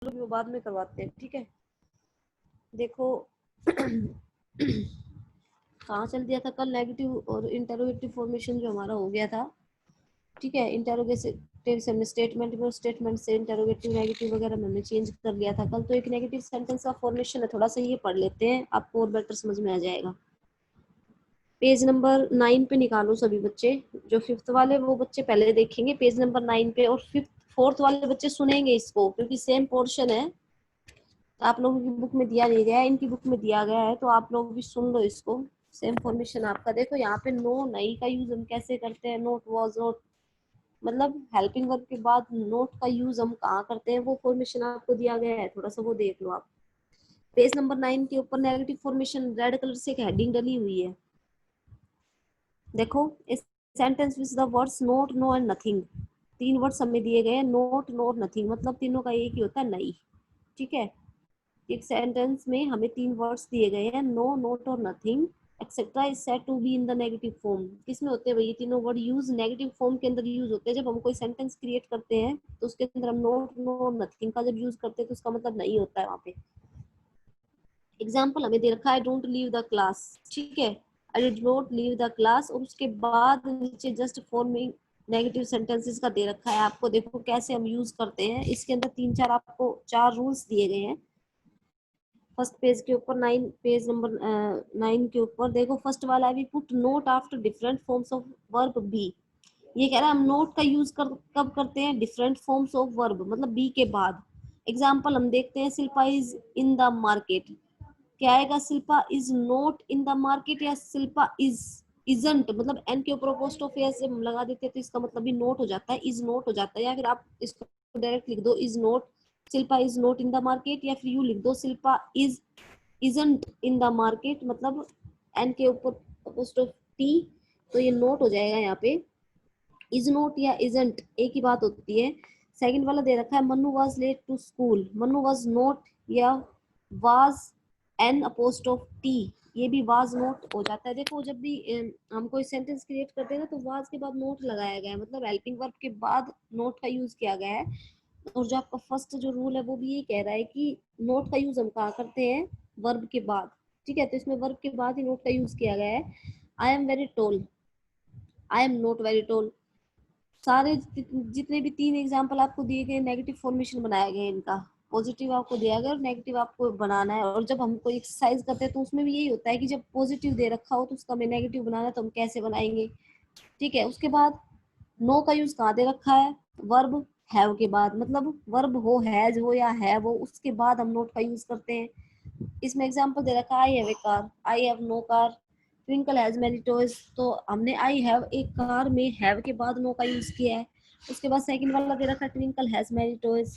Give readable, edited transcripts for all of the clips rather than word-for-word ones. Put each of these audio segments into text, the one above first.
चलो वो बाद में करवाते हैं, ठीक है। देखो कहाँ चल दिया था कल, नेगेटिव और इंटरोगेटिव फॉर्मेशन जो हमारा हो गया था, ठीक है। इंटरोगेटिव से हमने स्टेटमेंट में, स्टेटमेंट से इंटरोगेटिव नेगेटिव वगैरह में हमने चेंज कर लिया था कल। तो एक नेगेटिव सेंटेंस का फॉर्मेशन है, थोड़ा सा ये पढ़ लेते हैं, आपको और बेटर समझ में आ जाएगा। पेज नंबर 9 पे निकालो सभी बच्चे, जो 5th वाले वो बच्चे पहले देखेंगे पेज नंबर 9 पे, और 4th वाले बच्चे सुनेंगे इसको, क्योंकि सेम पोर्शन है। आप लोगों की बुक में दिया नहीं गया है, इनकी बुक में दिया गया है, तो आप लोग भी सुन लो इसको। सेम फॉर्मेशन आपका देखो यहाँ पे, नो नहीं का यूज हम कैसे करते हैं, नोट वॉज नोट, मतलब हेल्पिंग वर्ब के बाद नोट का यूज हम कहाँ करते हैं, वो फॉर्मेशन आपको दिया गया है, थोड़ा सा वो देख लो आप। पेज नंबर 9 के ऊपर नेगेटिव फॉर्मेशन रेड कलर से एक हेडिंग डली हुई है, देखो। इस sentence with the words not, no and nothing, 3 words हमें दिए गए हैं, नोट, नो और नथिंग, मतलब तीनों का एक ही होता है, नहीं, ठीक है। एक सेंटेंस में हमें 3 वर्ड्स दिए गए हैं, नो, नोट और नथिंग, etcetera is said to be in the negative form. किसमें होते हैं भाई ये तीनों वर्ड यूज, नेगेटिव फॉर्म के अंदर यूज होते हैं। जब हम कोई सेंटेंस क्रिएट करते हैं तो उसके अंदर हम नोट, नो, नथिंग का जब यूज करते हैं तो उसका मतलब नहीं होता है वहां पे। एग्जाम्पल हमें दे रखा है, डोंट लीव द क्लास, ठीक है, I did not leave the class, और उसके बाद नीचे जस्ट फॉर्मिंग नेगेटिव सेंटेंसेस का दे रखा है आपको। देखो कैसे हम यूज करते हैं, इसके अंदर 3-4 आपको 4 रूल्स दिए गए हैं। फर्स्ट पेज के ऊपर 9, पेज नंबर 9 के ऊपर देखो, फर्स्ट वाला है, we put not after different forms of verb be. ये कह रहा है हम नोट का यूज कब करते हैं, डिफरेंट फॉर्म्स ऑफ वर्ब, मतलब बी के बाद। एग्जाम्पल हम देखते हैं, Shilpa is in the market, क्या आएगा, Shilpa is not in the market, या शिल्पा इज इजंट, मतलब एन के ऊपर अपोस्ट्रोफी ऐसे हम लगा देते हैं तो इसका मतलब भी नोट हो जाता है, इज नोट हो जाता है। या फिर आप इसको डायरेक्ट लिख दो, is note, Shilpa is not in the market, या फिर यू लिख दो, Shilpa is isn't in the market, मतलब एन के ऊपर अपोस्ट्रोफी, तो ये नोट हो जाएगा यहाँ पे। इज नॉट या इजंट एक ही बात होती है। सेकंड वाला दे रखा है, Manu was late to school, Manu was not या वाज एन अपोस्ट्रोफ टी, ये भी वाज नॉट हो जाता है। देखो जब भी हम कोई सेंटेंस क्रिएट करते हैं ना, तो वाज के बाद नोट लगाया गया है, मतलब हेल्पिंग वर्ब के बाद नोट का यूज किया गया है। और जो आपका फर्स्ट जो रूल है वो भी ये कह रहा है कि नोट का यूज हम कहाँ करते हैं, वर्ब के बाद, ठीक है। तो इसमें वर्ब के बाद ही नोट का यूज किया गया है। I am very toll, I am not very toll, सारे जितने भी 3 एग्जाम्पल आपको दिए गए, नेगेटिव फॉर्मेशन बनाया गया इनका। पॉजिटिव आपको दिया गया और नेगेटिव आपको बनाना है। और जब हम कोई एक्सरसाइज करते हैं तो उसमें भी यही होता है कि जब पॉजिटिव दे रखा हो तो उसका हमें नेगेटिव बनाना है, तो हम कैसे बनाएंगे, ठीक है। उसके बाद नो का यूज कहाँ दे रखा है, वर्ब हैव के बाद, मतलब वर्ब हो, हैज हो या है वो, उसके बाद हम नोट का यूज करते हैं। इसमें एग्जांपल दे रखा है, I have a car, I have no car, Twinkle has many toys, तो हमने आई हैव एक कार में हैव के बाद नो का यूज किया है। उसके बाद सेकंड वाला दे रखा है, ट्विंकल हैज मैनी टॉयज,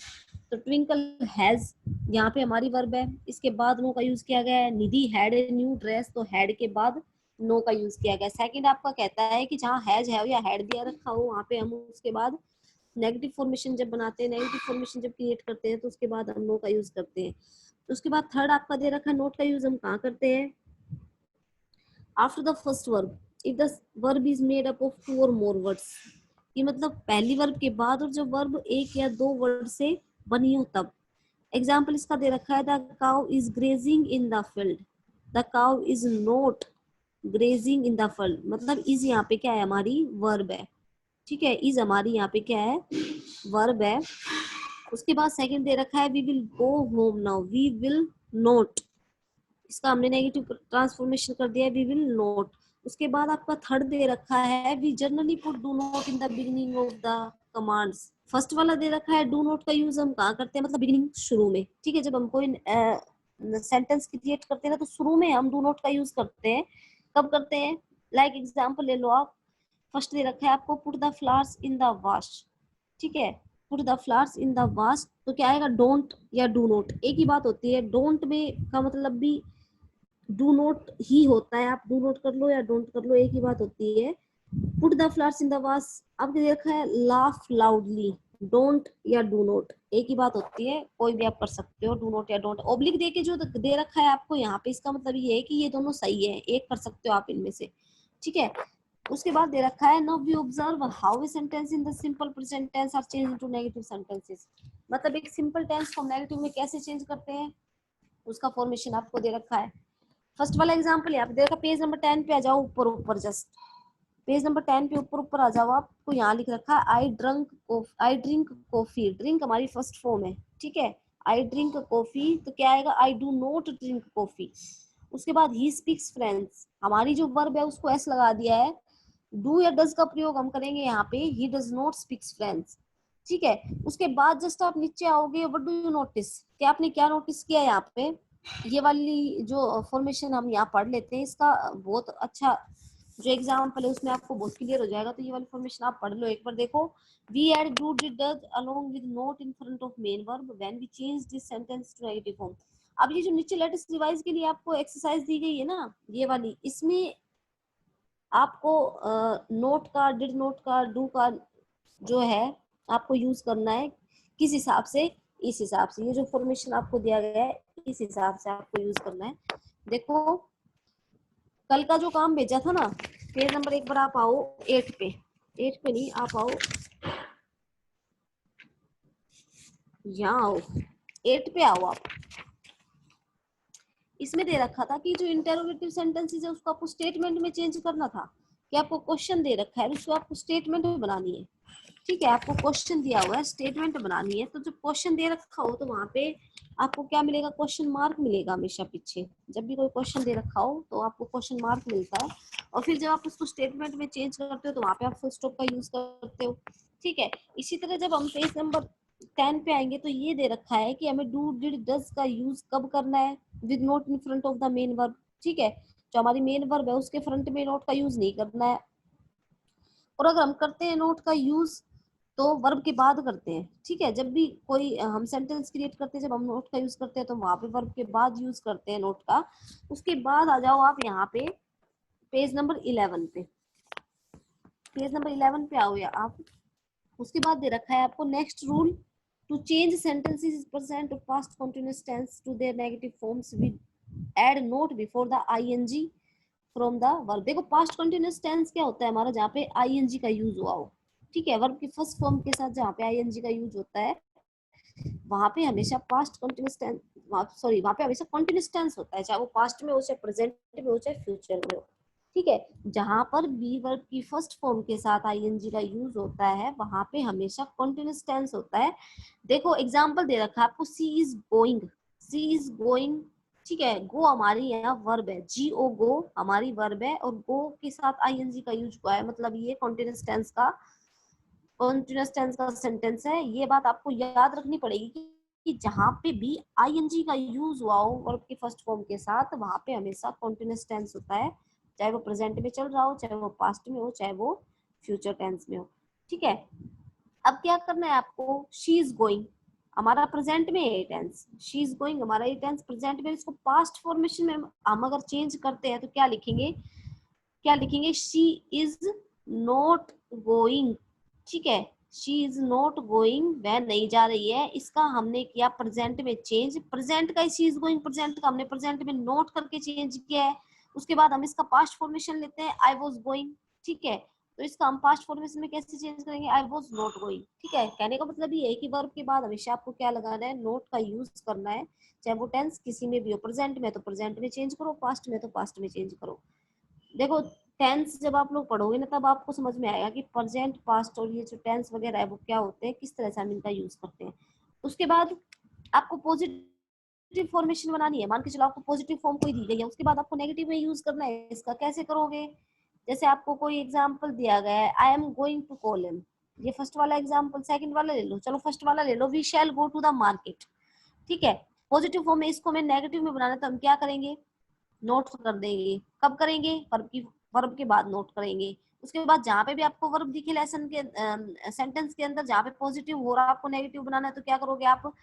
तो ट्विंकल हैज यहाँ पे हमारी वर्ब है, इसके बाद नो का यूज किया गया है। निधि हैड ए न्यू ड्रेस, तो हैड के बाद नो का यूज किया गया। सेकंड आपका कहता है कि जहाँ हैज हैव या हैड दिया रखा हो वहाँ पे हम उसके बाद नेगेटिव फॉर्मेशन जब बनाते हैं, नेगेटिव फॉर्मेशन जब क्रिएट करते हैं तो उसके बाद हम नो का यूज करते हैं। उसके बाद थर्ड आपका दे रखा है, नोट का यूज हम कहाँ करते हैं, after the first verb, if the verb is made up of 2 और मोर वर्ड्स, ये मतलब पहली वर्ब के बाद और जब वर्ब 1 या 2 वर्ड से बनी हो तब। एग्जाम्पल इसका दे रखा है, the cow is grazing in the field, the cow is not grazing in the field, मतलब इज यहाँ पे क्या है, हमारी वर्ब है, ठीक है। इज हमारी यहाँ पे क्या है, वर्ब है। उसके बाद सेकंड दे रखा है, we will go home now, we will not, इसका हमने नेगेटिव ट्रांसफॉर्मेशन कर दिया है, वी विल नॉट। उसके बाद आपका थर्ड दे रखा है, we generally put do not in the beginning of the commands. First वाला दे रखा है, डू नॉट का यूज हम कहाँ करते हैं, मतलब बिगिनिंग, शुरू में, ठीक है। जब हम कोई सेंटेंस क्रिएट करते हैं ना, तो शुरू में हम डू नॉट का यूज करते हैं। कब करते हैं, लाइक एग्जाम्पल ले लो आप, फर्स्ट दे रखा है आपको, put the flowers in the wash, ठीक है, put the flowers in the wash, तो क्या आएगा, डोंट या डू नॉट, एक ही बात होती है। डोंट में का मतलब भी डू नॉट ही होता है, आप डू नॉट कर लो या डोंट कर लो, एक ही बात होती है। Put the flowers in the wash, अब देखा है, लाफ लाउडली, डोंट या डू नॉट एक ही बात होती है, कोई भी आप कर सकते हो, डू नॉट या डोंट। ओब्लिक दे के जो दे रखा है आपको यहाँ पे, इसका मतलब ये है कि ये दोनों सही है, एक कर सकते हो आप इनमें से, ठीक है। उसके बाद दे रखा है now we observe how a sentence in the simple present tense are change into negative sentences. मतलब एक सिंपल टेंस को हम नेगेटिव में कैसे चेंज करते हैं, उसका फॉर्मेशन आपको दे रखा है। फर्स्ट वाला एग्जांपल यहाँ पे दे रखा, पेज नंबर 10 पे आ जाओ, ऊपर ऊपर जस्ट पेज नंबर 10 पे ऊपर ऊपर आ जाओ। आपको यहाँ लिख रखा है आई ड्रिंक कॉफी। ड्रिंक हमारी फर्स्ट फॉर्म है, ठीक है। आई ड्रिंक कॉफी तो क्या आएगा, I do not drink coffee. उसके बाद ही स्पीक्स फ्रेंच, हमारी जो वर्ब है उसको एस लगा दिया है। डू या डज का प्रयोग हम करेंगे यहाँ पे, he does not speaks French, ठीक है। उसके बाद जस्ट आप नीचे आओगे, व्हाट डू यू नोटिस, क्या आपने क्या नोटिस किया यहाँ पे। ये वाली जो फॉर्मेशन हम यहाँ पढ़ लेते हैं, इसका बहुत अच्छा जो एग्जाम्पल है उसमें आपको बहुत क्लियर हो जाएगा। तो ये वाली फॉर्मेशन आप पढ़ लो एक बार। देखो, we add do did does along with not in front of main verb when we change this sentence to negative form. अब ये जो नीचे लेटेस्ट रिवाइज के लिए आपको एक्सरसाइज दी गई है ना, ये वाली, इसमें आपको नोट का, डिड नोट का, डू का जो है आपको यूज करना है किस हिसाब से, इस हिसाब से। ये जो फॉर्मेशन आपको दिया गया है इस हिसाब से आपको यूज करना है। देखो, कल का जो काम भेजा था ना, पेज नंबर एक बार आप आओ 8 पे, 8 पे नहीं, आप आओ यहाँ आओ, 8 पे आओ आप। इसमें दे रखा था कि जो इंटेरोगेटिव सेंटेंसेस है उसको आपको स्टेटमेंट में चेंज करना था, कि आपको क्वेश्चन दे रखा है उसको आपको स्टेटमेंट में बनानी है, ठीक है। आपको क्वेश्चन दिया हुआ है, स्टेटमेंट बनानी है। तो जब क्वेश्चन दे रखा हो तो वहां पे आपको क्या मिलेगा, क्वेश्चन मार्क मिलेगा हमेशा पीछे। जब भी कोई क्वेश्चन दे रखा हो तो आपको क्वेश्चन मार्क मिलता है। और फिर जब आप उसको स्टेटमेंट में चेंज करते हो तो वहां पे आप फुल स्टॉप का यूज करते हो, ठीक है। इसी तरह जब हम पेज नंबर 10 पे आएंगे तो ये दे रखा है कि हमें डू डिड डज का यूज कब करना है, with not in front of the main verb, ठीक है। जो हमारी मेन वर्ब है उसके फ्रंट में नोट का यूज नहीं करना है। और अगर हम करते हैं नोट का यूज तो वर्ब के बाद करते हैं, ठीक है। जब भी कोई हम सेंटेंस क्रिएट करते हैं, जब हम नोट का यूज करते हैं तो वहां पे वर्ब के बाद यूज करते हैं नोट का। उसके बाद आ जाओ आप यहाँ पे पेज नंबर 11 पे, पेज नंबर 11 पे आओ या आप। उसके बाद दे रखा है आपको next rule, to change sentences present और past continuous tense to their negative forms with add not before the ING from the verb. देखो, पास्ट कंटीन्यूअस टेंस क्या होता है हमारा, जहाँ पे आईएनजी का यूज हुआ हो, ठीक है। वर्ब की फर्स्ट फॉर्म के साथ जहाँ पे आईएनजी का यूज होता है वहां पे हमेशा पास्ट कंटीन्यूअस टेंस, सॉरी, वहां पे हमेशा कंटीन्यूअस टेंस होता है, चाहे वो पास्ट में हो, चाहे प्रेजेंट में हो, चाहे फ्यूचर में हो, ठीक है। जहां पर बी वर्ब की फर्स्ट फॉर्म के साथ आईएनजी का यूज होता है वहां पे हमेशा कंटीन्यूअस टेंस होता है। देखो एग्जांपल दे रखा है आपको, she is going, she is going, ठीक है। गो हमारी यहाँ वर्ब है, जी ओ गो हमारी वर्ब है, और गो के साथ आईएनजी का यूज हुआ है, मतलब ये कॉन्टिन्यूअस टेंस का सेंटेंस है। ये बात आपको याद रखनी पड़ेगी कि जहां पे भी आईएनजी का यूज हुआ हो वर्ब की फर्स्ट फॉर्म के साथ वहां पे हमेशा कॉन्टिन्यूअस टेंस होता है, चाहे वो प्रेजेंट में चल रहा हो, चाहे वो पास्ट में हो, चाहे वो फ्यूचर टेंस में हो, ठीक है। अब क्या करना है आपको, शी इज गोइंग हमारा प्रेजेंट में है टेंस, शी इज गोइंग हमारा ये टेंस प्रेजेंट में, इसको पास्ट फॉर्मेशन में हम अगर चेंज करते हैं तो क्या लिखेंगे, क्या लिखेंगे, शी इज नॉट गोइंग, ठीक है। शी इज नॉट गोइंग, वह नहीं जा रही है, इसका हमने किया प्रेजेंट में चेंज, प्रेजेंट का शी इज गोइंग प्रेजेंट का हमने प्रेजेंट में नोट करके चेंज किया है। उसके बाद हम इसका पास्ट फॉर्मेशन लेते हैं, आई वॉज गोइंग, ठीक है। तो इसका हम पास्ट फॉर्मेशन में कैसे चेंज करेंगे, आई वॉज नॉट गोइंग, ठीक है। कहने का मतलब ये है कि वर्ब के बाद हमेशा आपको क्या लगाना है, नोट का यूज करना है, चाहे वो टेंस किसी में भी हो, प्रेजेंट में तो प्रेजेंट में चेंज करो, पास्ट में तो पास्ट में चेंज करो। देखो, टेंस जब आप लोग पढ़ोगे ना तब आपको समझ में आएगा कि प्रेजेंट, पास्ट और ये जो टेंस वगैरह है वो क्या होते हैं, किस तरह से हम इनका यूज करते हैं। उसके बाद आपको पॉजिटिव फॉर्मेशन बनानी है, मान के चलो आपको पॉजिटिव फॉर्म कोई दी गई है, उसके बाद आपको नेगेटिव में यूज करना है, इसका कैसे करोगे। जैसे आपको कोई एग्जाम्पल दिया गया है, I am going to call him, ये फर्स्ट वाला एग्जाम्पल, सेकंड वाला ले लो, चलो फर्स्ट वाला ले लो, we shall go to the market, ठीक है। पॉजिटिव फॉर्म में इसको मैं नेगेटिव में बनाना है तो हम क्या करेंगे, नोट कर देंगे, कब करेंगे, वर्ब के बाद नोट करेंगे। उसके बाद जहां पे भी आपको वर्ब दिखे लेसन के सेंटेंस के अंदर, जहां पे पॉजिटिव हो रहा है आपको नेगेटिव बनाना है तो क्या करोगे आप,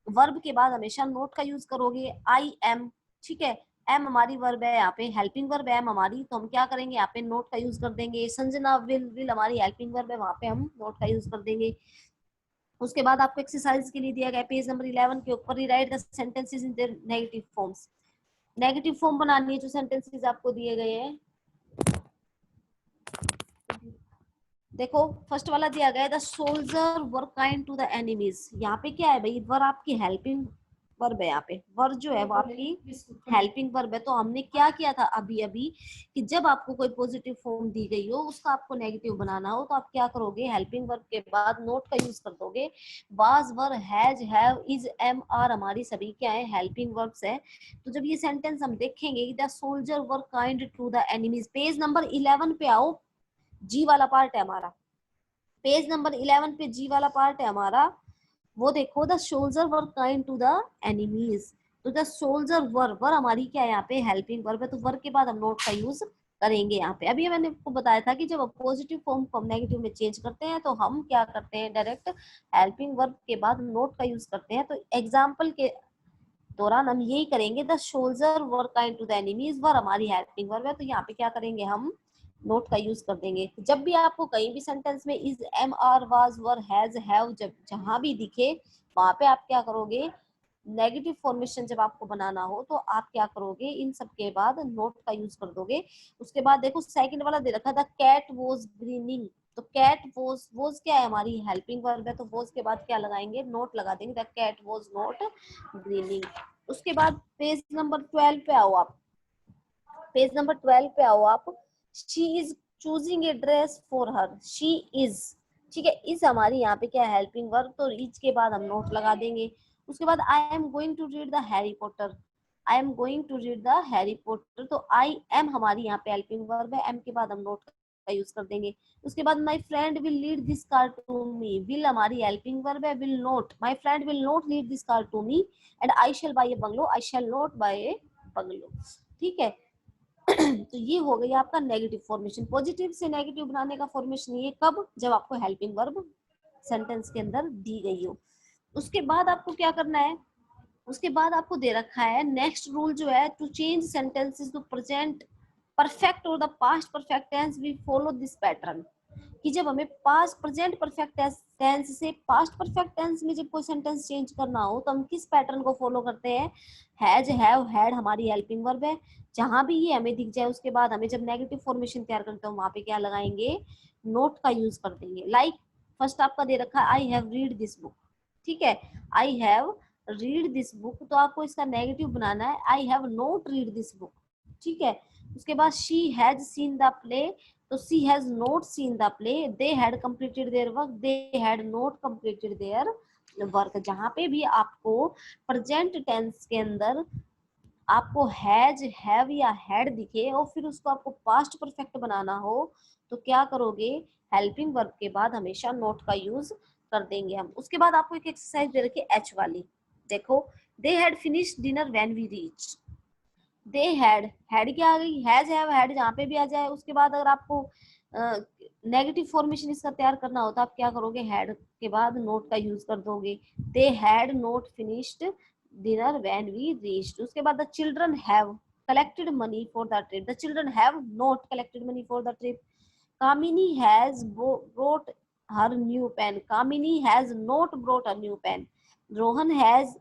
वर्ब के बाद हमेशा नोट का यूज करोगे, आई एम, ठीक है। एम हमारी वर्ब है, यहाँ पे हेल्पिंग वर्ब है एम हमारी, तो हम क्या करेंगे, यहाँ पे नोट का यूज कर देंगे। संजना, विल हमारी हेल्पिंग वर्ब है, वहां पे हम नोट का यूज कर देंगे। उसके बाद आपको एक्सरसाइज के लिए दिया गया पेज नंबर 11 के ऊपर, rewrite the sentences in their negative forms, negative form बनानी है जो सेंटेंसेस आपको दिए गए हैं। देखो फर्स्ट वाला दिया गया the soldier were kind to the enemies. यहाँ पे क्या है भाई, वर आपकी हेल्पिंग वर्ब है। यहाँ पे वर जो है वो आपकी हेल्पिंग वर्ब है। तो हमने क्या किया था अभी अभी कि जब आपको कोई पॉजिटिव फॉर्म दी गई हो उसका आपको नेगेटिव बनाना हो तो आप क्या करोगे, हेल्पिंग वर्ब के बाद नोट का यूज कर दोगे। Was, were, has, have, is, am, are हमारी सभी क्या है, हेल्पिंग वर्ब्स है। तो जब ये सेंटेंस हम देखेंगे the soldier were kind to the enemies, page number 11 पे आओ, जी वाला पार्ट है हमारा। पेज नंबर 11 पे जी वाला पार्ट है हमारा, वो देखो the soldier were kind to the enemies. तो द सोल्जर वर हमारी क्या है यहाँ पे, हेल्पिंग वर्ब है। तो वर्ब के बाद हम नोट का यूज करेंगे यहाँ पे। अभी मैंने आपको बताया था कि जब पॉजिटिव फॉर्म को हम नेगेटिव में चेंज करते हैं तो हम क्या करते हैं, डायरेक्ट हेल्पिंग वर्ब के बाद नोट का यूज करते हैं। तो एग्जाम्पल के दौरान हम यही करेंगे, the soldier were kind to the enemies, were हमारी हेल्पिंग वर्ब है। तो यहाँ पे क्या करेंगे, हम नोट का यूज कर देंगे। जब भी आपको कहीं भी सेंटेंस में is, am, are, was, were, has, have जब जहां भी दिखे वहां पे आप क्या करोगे, नेगेटिव फॉर्मेशन जब आपको बनाना हो तो आप क्या करोगे, इन सब के बाद नोट का यूज कर दोगे। उसके बाद देखो सेकंड वाला दे रखा था कैट वॉज ग्रीनिंग। तो कैट वॉज क्या है, हमारी हेल्पिंग वर्ब है। तो वॉज के बाद क्या लगाएंगे, नोट लगा देंगे, the cat was not greening. उसके बाद पेज नंबर 12 पे आओ आप, पेज नंबर 12 पे आओ आप। She is choosing a dress for her, she is, ठीक है, इस हमारी यहाँ पे क्या है, हेल्पिंग वर्ब। तो इज के बाद हम नोट लगा देंगे। उसके बाद I am going to read the Harry Potter, I am going to read the Harry Potter. तो आई एम हमारी यहाँ पे हेल्पिंग वर्ब है, एम के बाद हम नोट का यूज कर देंगे। उसके बाद my friend will lead this car to me, will हमारी हेल्पिंग वर्ब है, will not, my friend will not lead this car to me and I shall buy a bungalow, I shall not buy a bungalow. ठीक है। तो ये हो गई आपका negative formation. Positive से नेगेटिव बनाने का फॉर्मेशन ये कब, जब आपको हेल्पिंग वर्ब सेंटेंस के अंदर दी गई हो। उसके बाद आपको क्या करना है, उसके बाद आपको दे रखा है नेक्स्ट रूल जो है, to change sentences to present perfect और the past perfect tense we follow this pattern. कि जब हमें पास्ट प्रेजेंट परफेक्ट टेंस से पास्ट परफेक्ट टेंस में जब कोई सेंटेंस चेंज करना हो तो हम किस पैटर्न को फॉलो करते हैं, हैज, हैव, हैड हमारी हेल्पिंग वर्ब है। जहां भी ये हमें दिख जाए उसके बाद हमें जब नेगेटिव फॉर्मेशन तैयार करते हैं वहां पे क्या लगाएंगे, नोट का यूज कर देंगे। लाइक फर्स्ट आपका दे रखा है I have read this book, ठीक है, I have read this book. तो आपको इसका नेगेटिव बनाना है, I have not read this book, ठीक है। उसके बाद she has seen the play, तो she has not seen the play, they had completed their work, they had not completed their work. जहां पे भी आपको प्रेजेंट टेंस के अंदर आपको हैज, हैव या हैड दिखे और फिर उसको आपको पास्ट परफेक्ट बनाना हो तो क्या करोगे, हेल्पिंग वर्ब के बाद हमेशा नोट का यूज कर देंगे हम। उसके बाद आपको एक एक्सरसाइज दे रखी है एच वाली, देखो, they had finished dinner when we reached. They had क्या आ गई, हैज, हैव, हैड जहाँ पे भी आ जाए। उसके बाद अगर आपको नेगेटिव फॉर्मेशन इसका तैयार करना होता आप क्या करोगे, हैड के बाद नोट का यूज कर दोगे, they had not finished dinner when we reached. उसके बाद the children have collected money for the trip, the children have not collected money for the trip. Kamini has brought her new pen, Kamini has not brought a new pen. Rohan has,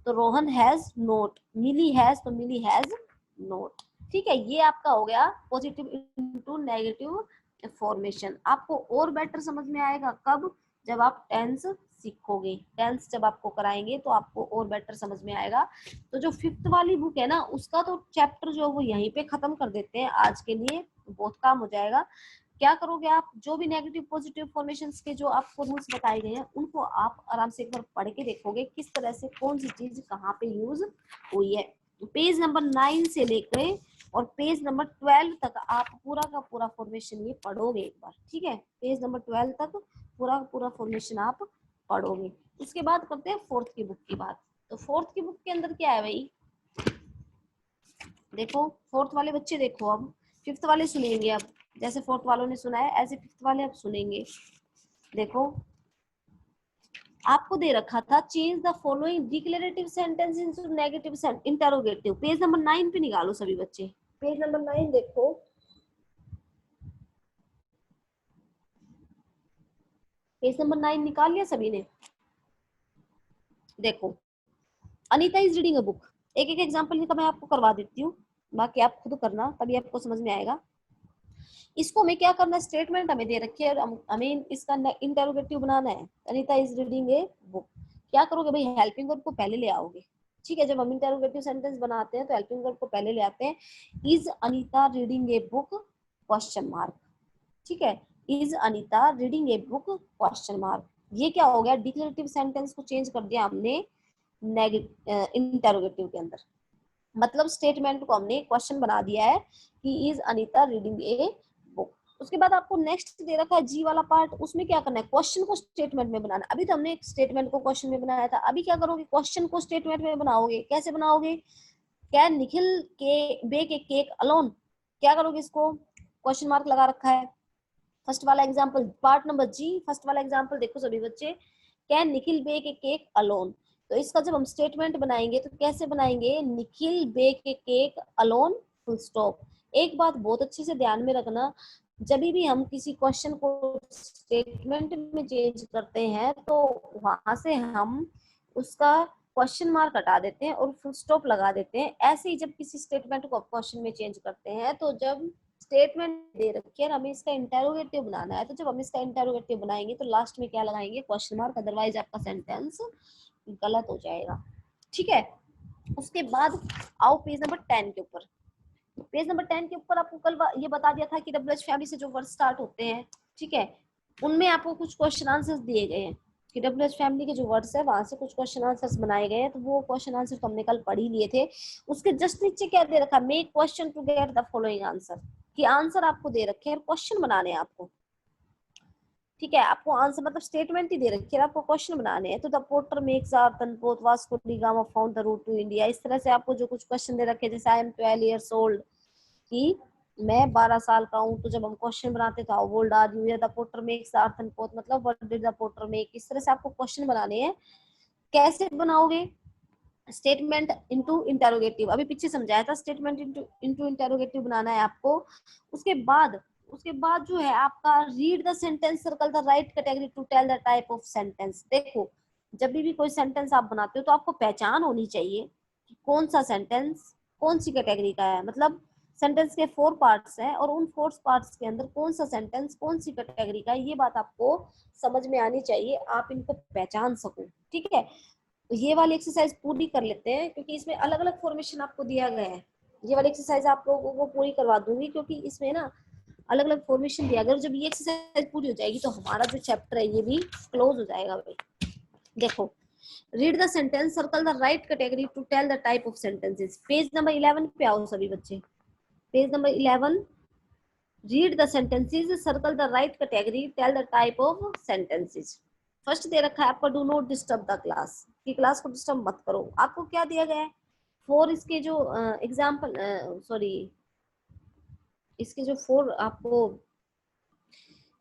तो Rohan has not, Mili has, तो Mili has note. ठीक है, ये आपका हो गया positive into negative formation. आपको और बेटर समझ में आएगा कब, जब आप टेंस सीखोगे, टेंस जब आपको कराएंगे तो आपको और बेटर समझ में आएगा। तो जो फिफ्थ वाली बुक है ना उसका तो चैप्टर जो वो यहीं पे खत्म कर देते हैं आज के लिए, बहुत काम हो जाएगा। क्या करोगे आप, जो भी नेगेटिव पॉजिटिव फॉर्मेशंस के जो आपको रूल्स बताए गए हैं उनको आप आराम से एक बार पढ़ के देखोगे किस तरह से कौन सी चीज कहाँ पे यूज हुई है। पेज नंबर 9 से लेकर और पेज नंबर 12 तक आप पूरा का पूरा फॉर्मेशन ये पढ़ोगे एक बार, ठीक है, पेज नंबर 12 तक पूरा का पूरा फॉर्मेशन आप पढ़ोगे। उसके बाद करते हैं फोर्थ की बुक की बात। तो फोर्थ की बुक के अंदर क्या है भाई, देखो फोर्थ वाले बच्चे देखो, अब फिफ्थ वाले सुनेंगे, अब जैसे फोर्थ वालों ने सुना है ऐसे फिफ्थ वाले अब सुनेंगे। देखो आपको दे रखा था change the following declarative sentence into negative interrogative. Page number 9 पे निकालो सभी बच्चे, पेज नंबर 9 देखो, पेज नंबर 9 निकाल लिया सभी ने। देखो Anita is reading a book, एक एक एग्जांपल का मैं आपको करवा देती हूँ, बाकी आप खुद करना तभी आपको समझ में आएगा। इसको हमें क्या करना है, स्टेटमेंट हमें दे रखी है और हमें इसका इंटरोगेटिव बनाना है। Anita is reading a book, क्या करोगे भाई, हेल्पिंग वर्ब को पहले ले आओगे। ठीक है, जब हम इंटरोगेटिव सेंटेंस बनाते हैं तो हेल्पिंग वर्ब को पहले ले आते हैं। Is Anita reading a book question mark. ठीक है, is Anita reading a book question mark. ये क्या हो गया, डिक्लेरेटिव सेंटेंस को चेंज कर दिया हमने इंटरोगेटिव के अंदर। मतलब स्टेटमेंट को हमने क्वेश्चन बना दिया है कि is Anita reading a book. उसके बाद आपको नेक्स्ट दे रखा है जी वाला पार्ट, उसमें क्या करना है, क्वेश्चन को स्टेटमेंट में बनाना। अभी तो हमने एक स्टेटमेंट को क्वेश्चन में बनाया था, अभी क्या करोगे, क्वेश्चन को स्टेटमेंट में बनाओगे। कैसे बनाओगे, कैन निखिल के बेक ए केक अलोन, क्या करोगे, इसको क्वेश्चन मार्क लगा रखा है। फर्स्ट वाला example, part number G, first वाला एग्जांपल देखो सभी बच्चे, can Nikhil bake a cake alone. तो इसका जब हम स्टेटमेंट बनाएंगे तो कैसे बनाएंगे, Nikhil bake a cake alone full stop. एक बात बहुत अच्छे से ध्यान में रखना, जब भी हम किसी क्वेश्चन को स्टेटमेंट में चेंज करते हैं तो वहां से हम उसका क्वेश्चन मार्क हटा देते हैं और फुल स्टॉप लगा देते हैं। ऐसे ही जब किसी स्टेटमेंट को क्वेश्चन में चेंज करते हैं, तो जब स्टेटमेंट दे रखी है हमें इसका इंटरोगेटिव बनाना है, तो जब हम इसका इंटरोगेटिव बनाएंगे तो लास्ट में क्या लगाएंगे, क्वेश्चन मार्क, अदरवाइज आपका सेंटेंस गलत हो जाएगा। ठीक है, उसके बाद आओ पेज नंबर 10 के ऊपर। पेज नंबर 10 के ऊपर आपको कल ये बता दिया था कि डब्ल्यूएच फैमिली से जो वर्ड स्टार्ट होते हैं, ठीक है, उनमें आपको कुछ क्वेश्चन आंसर्स दिए गए हैं कि डब्ल्यूएच फैमिली के जो वर्ड्स है वहां से कुछ क्वेश्चन आंसर्स बनाए गए हैं। तो वो क्वेश्चन आंसर तो हमने कल पढ़ ही लिए थे। उसके जस्ट नीचे क्या दे रखा, make question to get the following answer, कि आंसर आपको दे रखे हैं और क्वेश्चन बनाने हैं आपको। ठीक है, आपको आंसर मतलब स्टेटमेंट ही दे रखी है, आपको क्वेश्चन बनाने हैं। तो द पोर्टर मेक्स आर तनपोत Vasco da Gama found the route to India. इस तरह से आपको जो कुछ क्वेश्चन दे रखे हैं, जैसे आई एम 12 years old, कि मैं 12 साल का हूँ। तो जब हम क्वेश्चन बनाते तो हाउ ओल्ड आर यू, या द पोर्टर मेक्स आर तनपोत मतलब what did the porter make. इस तरह से आपको क्वेश्चन बनाने हैं। कैसे बनाओगे, स्टेटमेंट इनटू इंटरोगेटिव, अभी पीछे समझाया था, स्टेटमेंट इनटू इंटरोगेटिव बनाना है आपको। उसके बाद जो है आपका read the sentence, circle the right category to tell the type of sentence. देखो, जब भी कोई सेंटेंस आप बनाते हो तो आपको पहचान होनी चाहिए कि कौन सा सेंटेंस कौन सी कैटेगरी का है। मतलब सेंटेंस के 4 पार्ट्स हैं और उन 4 पार्ट्स के अंदर कौन सा सेंटेंस कौन सी कैटेगरी का है, ये बात आपको समझ में आनी चाहिए, आप इनको पहचान सको। ठीक है, तो ये वाली एक्सरसाइज पूरी कर लेते हैं, क्योंकि इसमें अलग अलग फॉर्मेशन आपको दिया गया है। ये वाली एक्सरसाइज आप लोगों को पूरी करवा दूंगी, क्योंकि इसमें ना अलग अलग फॉर्मेशन दिया गया। जब ये एक्सरसाइज पूरी हो जाएगी तो हमारा जो चैप्टर है ये भी क्लोज हो जाएगा भाई। देखो, read the sentence, circle the right category to tell the type of sentences. Page number 11 पे आओ सभी बच्चे, page number 11। Read the sentences, circle the right category, tell the type of sentences. First दे रखा है आपका, do not disturb the class, कि class को डिस्टर्ब मत करो। आपको क्या दिया गया है, 4 इसके जो एग्जाम्पल सॉरी इसके जो 4 आपको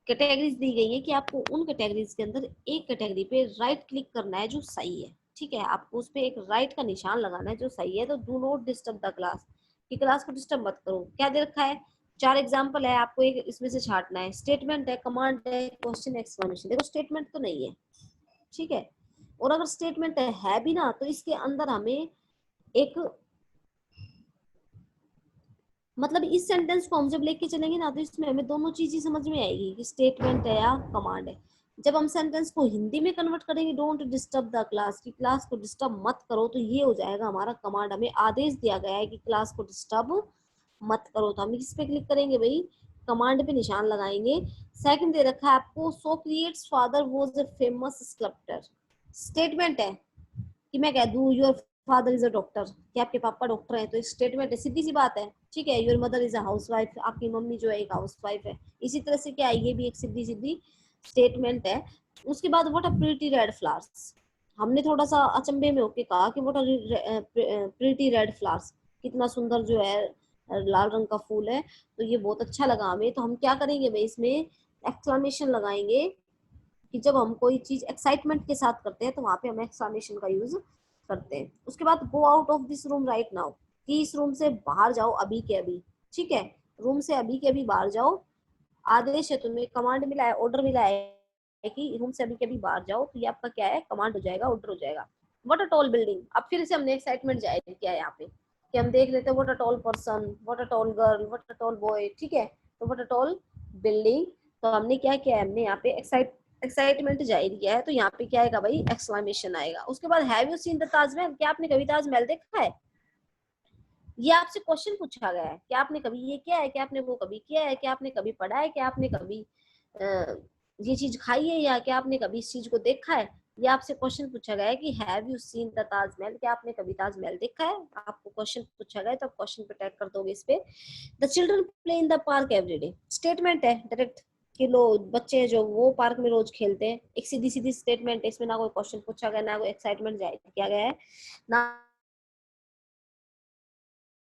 कैटेगरीज दी गई है, कि आपको उन कैटेगरीज के अंदर एक कैटेगरी पे राइट क्लिक करना है जो सही है। ठीक है, आपको उस पे एक राइट का निशान लगाना है जो सही है। तो do not disturb the class, कि क्लास को डिस्टर्ब मत करो। क्या दे रखा है, 4 एग्जाम्पल है, आपको एक इसमें से छांटना है। स्टेटमेंट है, कमांड है, क्वेश्चन, एक्सप्लेनेशन। देखो स्टेटमेंट तो नहीं है, ठीक है, और अगर स्टेटमेंट है भी ना तो इसके अंदर हमें एक मतलब इस सेंटेंस को हम जब लेके चलेंगे ना तो इसमें हमें दोनों चीजें समझ में आएगी कि स्टेटमेंट है या कमांड है। जब हम सेंटेंस को हिंदी में कन्वर्ट करेंगे, डोंट डिस्टर्ब द क्लास, की क्लास को डिस्टर्ब मत करो, तो ये हो जाएगा हमारा कमांड। हमें आदेश दिया गया है कि क्लास को डिस्टर्ब मत करो, तो हम इस पे क्लिक करेंगे भाई, कमांड पे निशान लगाएंगे। सेकंड दे रखा है आपको, Socrates father was a famous sculptor. Statement है कि मैं कह दूं your father is a doctor, कि आपके पापा डॉक्टर हैं, तो एक स्टेटमेंट है, सीधी सी बात है। ठीक है, your mother is a housewife, आपकी मम्मी जो है एक हाउसवाइफ है। इसी तरह से क्या है, ये भी एक सीधी सीधी स्टेटमेंट है। उसके बाद what a pretty red flowers, हमने थोड़ा सा अचंभे में होके कहा कि what a pretty red flowers, कितना सुंदर जो है लाल रंग का फूल है। तो ये बहुत अच्छा लगा हमें, तो हम क्या करेंगे भाई, इसमें एक्सक्लेमेशन लगाएंगे, कि जब हम कोई चीज एक्साइटमेंट के साथ करते हैं तो वहां पे हम एक्सक्लेमेशन का यूज करते हैं। उसके बाद go out of this room right now, कि इस रूम से बाहर जाओ अभी के अभी। ठीक है, रूम से अभी के अभी बाहर जाओ, आदेश है, तुम्हें कमांड मिला है, ऑर्डर मिला है कि रूम से अभी के अभी बाहर जाओ। तो ये आपका क्या है, कमांड हो जाएगा, ऑर्डर हो जाएगा। व्हाट अ टॉल बिल्डिंग, अब फिर से हमने एक्साइटमेंट जारी किया है यहाँ पे, कि हम देख लेते हैं what a tall person, what a tall girl, what a tall boy. ठीक है, तो व्हाट अ टॉल बिल्डिंग। तो हमने क्या किया, हमने यहाँ पे एक्साइटमेंट जाहिर किया है, तो यहाँ पे क्या आएगा भाई, एक्सक्लेमेशन आएगा। उसके बाद have you seen the Taj Mahal, क्या आपने कभी ताजमहल देखा है? ये आपसे क्वेश्चन पूछा गया है, क्या आपने कभी ये किया है, क्या आपने वो कभी किया है, क्या आपने कभी पढ़ा है, क्या आपने कभी ये चीज खाई है, या क्या आपने कभी इस चीज को देखा है। ये आपसे क्वेश्चन पूछा गया है कि have you seen the Taj Mahal, क्या आपने कभी ताजमहल देखा है। आपको क्वेश्चन पूछा गया है तो आप क्वेश्चन पे टैग कर दोगे इस पे। The children play in the park everyday, statement है डायरेक्ट कि लोग बच्चे जो वो पार्क में रोज खेलते हैं। एक सीधी सीधी स्टेटमेंट है, इसमें ना कोई क्वेश्चन पूछा गया, ना कोई एक्साइटमेंट किया गया है, ना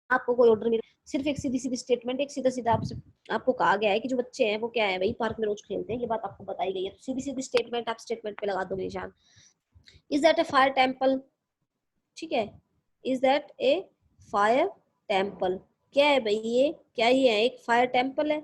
आपको कोई ऑर्डर मिला, सिर्फ एक सीधी सीधी स्टेटमेंट, एक सीधा सीधा आपसे आपको कहा गया है कि जो बच्चे हैं वो क्या है भाई, पार्क में रोज खेलते हैं, ये बात आपको बताई गई है। तो सीधी सीधी स्टेटमेंट, आप स्टेटमेंट पे लगा दोगे निशान। Is that A fire temple, ठीक है, is that A fire temple, क्या है भाई ये, क्या ये है एक फायर टेम्पल है,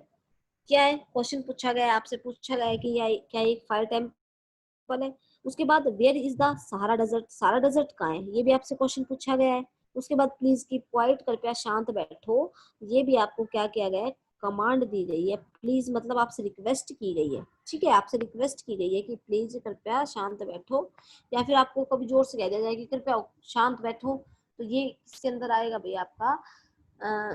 क्या है, क्वेश्चन पूछा गया है, आपसे पूछा गया है कि क्या ये एक फायर टेम्पल है। उसके बाद where is the Sahara desert, Sahara desert कहाँ है, ये भी आपसे क्वेश्चन पूछा गया है। उसके बाद प्लीज कीप क्वाइट, कृपया शांत बैठो, ये भी आपको क्या किया गया है, कमांड दी गई है। प्लीज मतलब आपसे रिक्वेस्ट की गई है, ठीक है, आपसे रिक्वेस्ट की गई है कि प्लीज कृपया शांत बैठो, या फिर आपको कभी जोर से कह दिया जाए कि कृपया शांत बैठो। तो ये इसके अंदर आएगा भाई आपका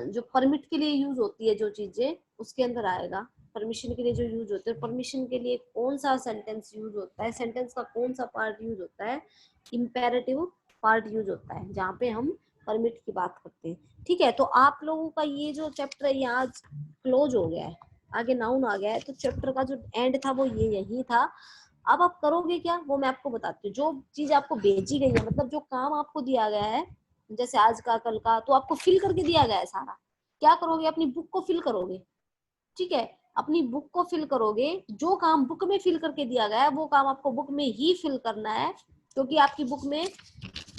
जो परमिट के लिए यूज होती है जो चीजें, उसके अंदर आएगा। परमिशन के लिए जो यूज होते हैं, परमिशन के लिए कौन सा सेंटेंस यूज होता है, सेंटेंस का कौन सा पार्ट यूज होता है, इंपेरेटिव पार्ट यूज होता है, जहाँ पे हम परमिट की बात करते हैं। ठीक है, तो आप लोगों का ये जो चैप्टर है यहाँ क्लोज हो गया है, आगे नाउन आ गया है। तो चैप्टर का जो एंड था वो ये यही था। अब आप करोगे क्या, वो मैं आपको बताती हूँ। जो चीज आपको भेजी गई है, मतलब जो काम आपको दिया गया है, जैसे आज का कल का, तो आपको फिल करके दिया गया है सारा। क्या करोगे, अपनी बुक को फिल करोगे, ठीक है, अपनी बुक को फिल करोगे। जो काम बुक में फिल करके दिया गया है वो काम आपको बुक में ही फिल करना है, क्योंकि आपकी बुक में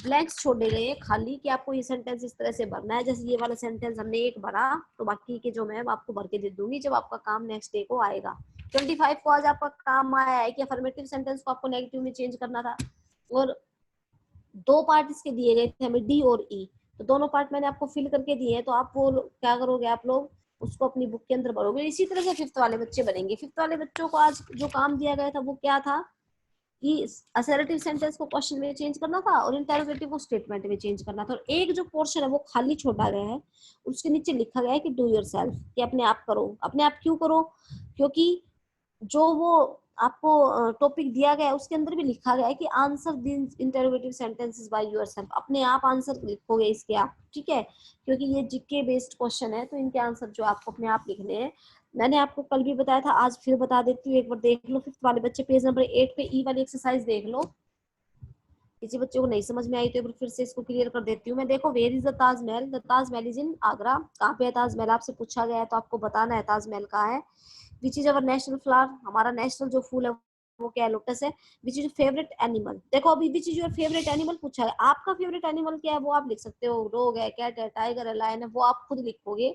ब्लैंक्स छोड़े गए हैं खाली, कि आपको ये सेंटेंस इस तरह से भरना है। जैसे ये वाला सेंटेंस हमने एक भरा, तो बाकी के जो मैं आपको भर के दे दूंगी जब आपका काम नेक्स्ट डे को आएगा। 25 को आज आपका काम आया है कि अफर्मेटिव सेंटेंस को आपको नेगेटिव में चेंज करना था, और दो पार्ट इसके दिए गए थे हमें, डी और ई, तो दोनों पार्ट मैंने आपको फिल करके दिए हैं। तो आप वो क्या करोगे, आप लोग उसको अपनी बुक के अंदर भरोगे। इसी तरह से फिफ्थ वाले बच्चे बनेंगे। फिफ्थ वाले बच्चों को आज जो काम दिया गया था वो क्या था, कि असर्टिव सेंटेंस को क्वेश्चन में चेंज करना था और इंटरोगेटिव को स्टेटमेंट में चेंज करना था। और एक जो पोर्शन है वो खाली छोड़ा गया है, उसके नीचे लिखा गया है कि डू योरसेल्फ, कि अपने आप करो। अपने आप क्यों करो, क्योंकि जो वो आपको टॉपिक दिया गया है उसके अंदर भी लिखा गया है कि answer this interrogative sentences by yourself, अपने आप आंसर लिखोगे इसके आप, ठीक है, क्योंकि ये जीके बेस्ड क्वेश्चन है, तो इनके आंसर जो आपको अपने आप लिखने हैं। मैंने आपको कल भी बताया था, आज फिर बता देती हूँ, एक बार देख लो। फिफ्थ वाले बच्चे पेज नंबर 8 पे ई वाली एक्सरसाइज देख लो। किसी बच्चे को नहीं समझ में आई तो एक बार फिर से इसको क्लियर कर देती हूँ मैं। देखो, where is the Taj Mahal, the Taj Mahal is in Agra. कहाँ पे है ताजमहल, आपसे पूछा गया है तो आपको बताना है ताजमहल कहाँ है। Which is our national flower, हमारा नेशनल जो फूल है वो क्या है, लोटस है। विच इज फेवरेट एनिमल, देखो अभी which is your favourite animal पूछा है, आपका फेवरेट एनिमल क्या है वो आप लिख सकते हो। डॉग है, कैट है, टाइगर है, लायन है, वो आप खुद लिखोगे,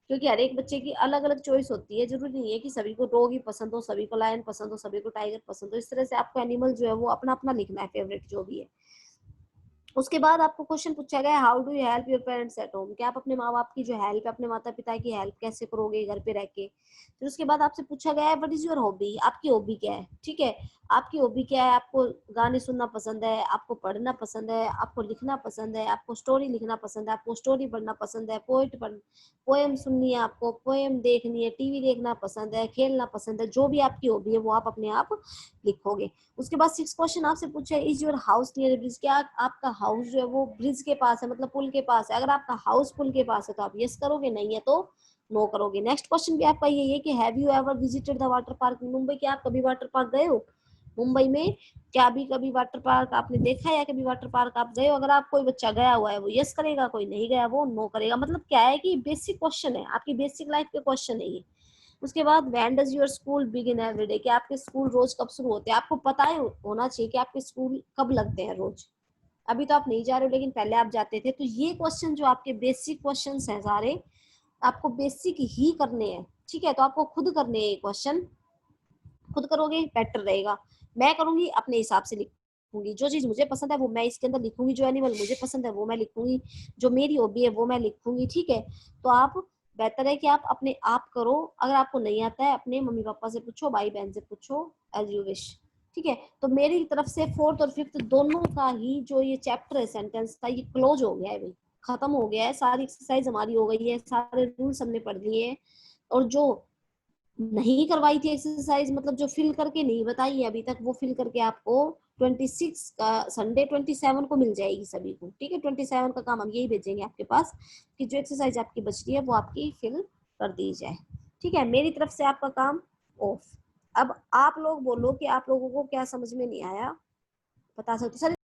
क्योंकि हर एक बच्चे की अलग अलग चॉइस होती है। जरूरी नहीं है कि सभी को डॉग ही पसंद हो, सभी को लायन पसंद हो, सभी को टाइगर पसंद हो। इस तरह से आपको एनिमल जो है वो अपना अपना लिखना है, फेवरेट जो भी है। उसके बाद आपको क्वेश्चन पूछा गया, how do you help your parents at home, क्या आप अपने माँ बाप की जो हेल्प है, अपने माता पिता की हेल्प कैसे करोगे घर पे रह के। फिर उसके बाद आपसे पूछा गया है, व्हाट इज योर हॉबी, आपकी हॉबी क्या है, ठीक है, आपकी हॉबी क्या है। आपको गाने सुनना पसंद है, आपको पढ़ना पसंद है, आपको लिखना पसंद है, आपको स्टोरी लिखना पसंद है, आपको स्टोरी पढ़ना पसंद है, पोएम सुननी है, आपको पोएम देखनी है, टीवी देखना पसंद है, खेलना पसंद है। जो भी आपकी हॉबी है वो आप अपने आप लिखोगे। उसके बाद 6 क्वेश्चन आपसे पूछा है, is your house near bridge, क्या आपका हाउस जो है वो ब्रिज के पास है, मतलब पुल के पास है। अगर आपका हाउस पुल के पास है तो आप यस करोगे, नहीं है तो नो करोगे। नेक्स्ट क्वेश्चन भी आपका यही है कि have you ever visited the water park इन मुंबई, क्या आप कभी वाटर पार्क गए हो मुंबई में, क्या अभी कभी वाटर पार्क आपने देखा है, या कभी वाटर पार्क आप गए हो। अगर आप कोई बच्चा गया हुआ है वो यस करेगा, कोई नहीं गया वो नो करेगा। मतलब क्या है कि बेसिक क्वेश्चन है, आपकी बेसिक लाइफ के क्वेश्चन है ये। उसके बाद when does your school begin every day, कि आपके स्कूल रोज कब शुरू होते हैं। आपको पता है होना चाहिए कि आपके स्कूल कब लगते हैं रोज। अभी तो आप नहीं जा रहे हो लेकिन पहले आप जाते थे। तो ये क्वेश्चन जो आपके बेसिक क्वेश्चंस हैं सारे, आपको बेसिक ही करने हैं, ठीक है। तो आपको खुद करने हैं क्वेश्चन, खुद करोगे बेटर रहेगा। मैं करूंगी अपने हिसाब से लिखूंगी, जो चीज मुझे पसंद है वो मैं इसके अंदर लिखूंगी, जो एनिमल मुझे पसंद है वो मैं लिखूंगी, जो मेरी हॉबी है वो मैं लिखूंगी, ठीक है। तो आप बेहतर है कि आप अपने आप करो। अगर आपको नहीं आता है अपने मम्मी पापा से पूछो, भाई बहन से पूछो, एज यू विश। ठीक है, तो मेरी तरफ से फोर्थ और फिफ्थ दोनों का ही जो ये चैप्टर है सेंटेंस का, ये क्लोज हो गया है भाई, खत्म हो गया है। सारी एक्सरसाइज हमारी हो गई है, सारे रूल्स हमने पढ़ लिए हैं। और जो नहीं करवाई थी एक्सरसाइज, मतलब जो फिल करके नहीं बताई है अभी तक, वो फिल करके आपको 26 का संडे 27 को मिल जाएगी सभी को। ठीक है, 27 का काम हम यही भेजेंगे आपके पास कि जो एक्सरसाइज आपकी बच रही है वो आपकी फिल कर दी जाए। ठीक है, मेरी तरफ से आपका काम ऑफ। अब आप लोग बोलो कि आप लोगों को क्या समझ में नहीं आया, बता सकते सर।